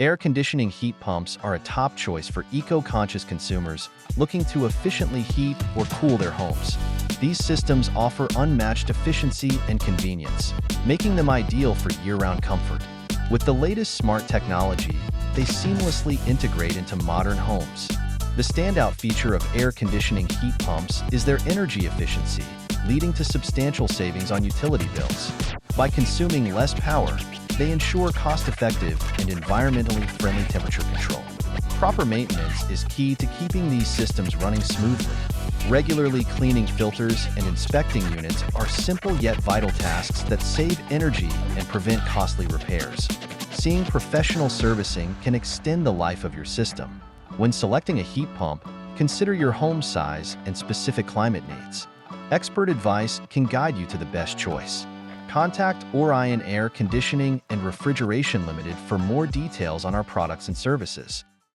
Air conditioning heat pumps are a top choice for eco-conscious consumers looking to efficiently heat or cool their homes. These systems offer unmatched efficiency and convenience, making them ideal for year-round comfort. With the latest smart technology, they seamlessly integrate into modern homes. The standout feature of air conditioning heat pumps is their energy efficiency, leading to substantial savings on utility bills. By consuming less power, they ensure cost-effective and environmentally friendly temperature control. Proper maintenance is key to keeping these systems running smoothly. Regularly cleaning filters and inspecting units are simple yet vital tasks that save energy and prevent costly repairs. Seeing professional servicing can extend the life of your system. When selecting a heat pump, consider your home size and specific climate needs. Expert advice can guide you to the best choice. Contact Orion Air Conditioning and Refrigeration Limited for more details on our products and services.